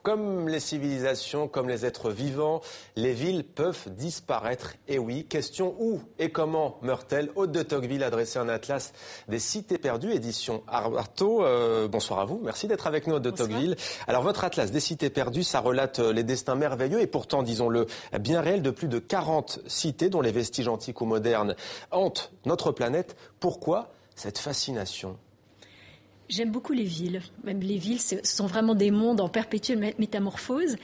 Comme les civilisations, comme les êtres vivants, les villes peuvent disparaître. Et oui, question où et comment meurent-elles? Aude de Tocqueville a dressé un atlas des cités perdues, édition Arto. Bonsoir à vous, merci d'être avec nous, Aude de Tocqueville. Alors votre atlas des cités perdues, ça relate les destins merveilleux et pourtant, disons-le, bien réels de plus de 40 cités dont les vestiges antiques ou modernes hantent notre planète. Pourquoi cette fascination? J'aime beaucoup les villes. Même les villes, ce sont vraiment des mondes en perpétuelle métamorphose.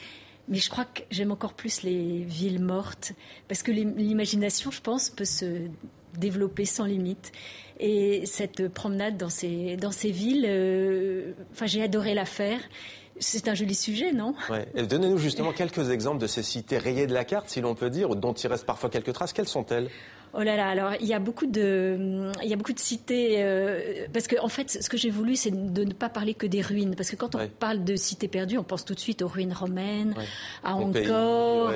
Mais je crois que j'aime encore plus les villes mortes. Parce que l'imagination, je pense, peut se développer sans limite. Et cette promenade dans ces villes, j'ai adoré la faire. C'est un joli sujet, non? Ouais. Et donnez-nous justement quelques exemples de ces cités rayées de la carte, si l'on peut dire, dont il reste parfois quelques traces. Quelles sont-elles? Oh là là, alors il y a beaucoup de cités, parce que en fait, ce que j'ai voulu, c'est de ne pas parler que des ruines, parce que quand on parle de cités perdues, on pense tout de suite aux ruines romaines, à Angkor,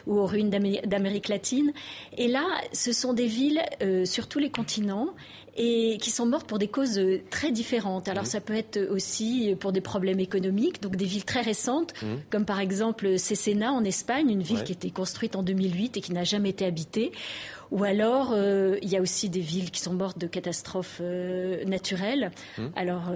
ou aux ruines d'Amérique latine. Et là, ce sont des villes sur tous les continents et qui sont mortes pour des causes très différentes. Alors ça peut être aussi pour des problèmes économiques, donc des villes très récentes, comme par exemple Cesena en Espagne, une ville qui a été construite en 2008 et qui n'a jamais été habitée. Ou alors, il y a aussi des villes qui sont mortes de catastrophes naturelles. Alors,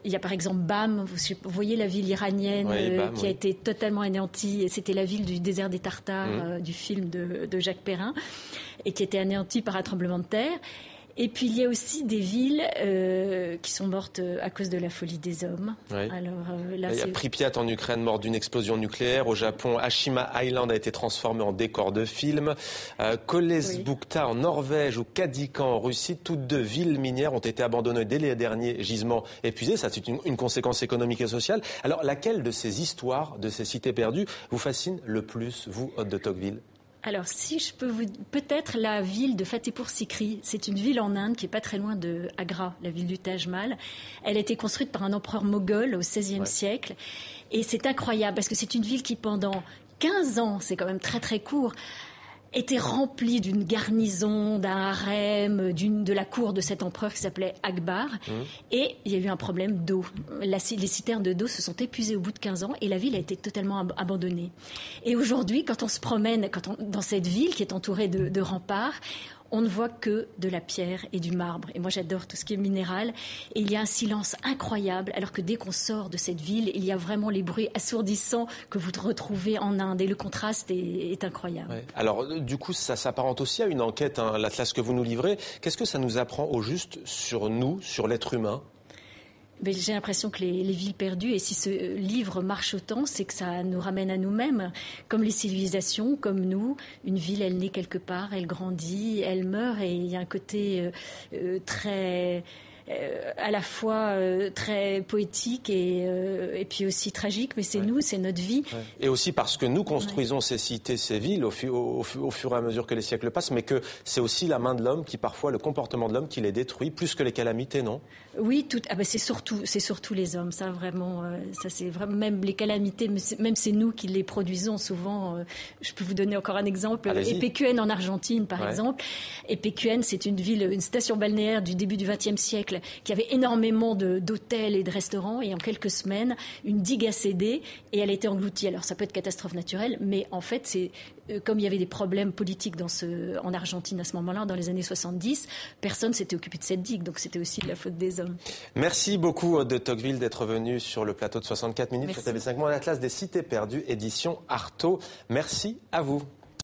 il y a par exemple Bam, vous voyez la ville iranienne qui a été totalement anéantie. C'était la ville du désert des Tartares du film de Jacques Perrin et qui a été anéantie par un tremblement de terre. Et puis, il y a aussi des villes qui sont mortes à cause de la folie des hommes. Alors, là, il y a Pripyat en Ukraine, mort d'une explosion nucléaire. Au Japon, Ashima Island a été transformé en décor de film. Kolesbukta en Norvège ou Kadikan en Russie, toutes deux villes minières ont été abandonnées dès les derniers gisements épuisés. Ça, c'est une conséquence économique et sociale. Alors, laquelle de ces histoires, de ces cités perdues, vous fascine le plus, vous, Aude de Tocqueville? Alors, si je peux peut-être la ville de Fatehpur Sikri, c'est une ville en Inde qui est pas très loin de Agra, la ville du Taj Mahal. Elle a été construite par un empereur moghol au XVIe siècle. Et c'est incroyable parce que c'est une ville qui, pendant 15 ans, c'est quand même très très court, était remplie d'une garnison, d'un harem, de la cour de cet empereur qui s'appelait Akbar. Et il y a eu un problème d'eau. Les citernes d'eau se sont épuisées au bout de 15 ans et la ville a été totalement abandonnée. Et aujourd'hui, quand on se promène dans cette ville qui est entourée de remparts, on ne voit que de la pierre et du marbre. Et moi, j'adore tout ce qui est minéral. Et il y a un silence incroyable, alors que dès qu'on sort de cette ville, il y a vraiment les bruits assourdissants que vous retrouvez en Inde. Et le contraste est incroyable. Alors, du coup, ça s'apparente aussi à une enquête, l'atlas que vous nous livrez. Qu'est-ce que ça nous apprend au juste sur nous, sur l'être humain ? Mais j'ai l'impression que les villes perdues, et si ce livre marche autant, c'est que ça nous ramène à nous-mêmes. Comme les civilisations, comme nous, une ville, elle naît quelque part, elle grandit, elle meurt, et il y a un côté très... à la fois très poétique et puis aussi tragique, mais c'est nous, c'est notre vie. Et aussi parce que nous construisons ces cités, ces villes au fur et à mesure que les siècles passent, mais que c'est aussi la main de l'homme qui, parfois, le comportement de l'homme qui les détruit, plus que les calamités, non ? Oui, c'est surtout les hommes, ça vraiment, ça c'est vraiment, même les calamités, même c'est nous qui les produisons souvent. Je peux vous donner encore un exemple. Epecuén en Argentine, par exemple. Epecuén, c'est une station balnéaire du début du XXe siècle qui avait énormément d'hôtels et de restaurants, et en quelques semaines, une digue a cédé et elle a été engloutie. Alors ça peut être catastrophe naturelle, mais en fait, c'est comme il y avait des problèmes politiques en Argentine à ce moment-là, dans les années 70, personne s'était occupé de cette digue, donc c'était aussi de la faute des hommes. Merci beaucoup, Aude de Tocqueville, d'être venue sur le plateau de 64 minutes sur TV5 Monde, l'Atlas des cités perdues, édition Arto. Merci à vous.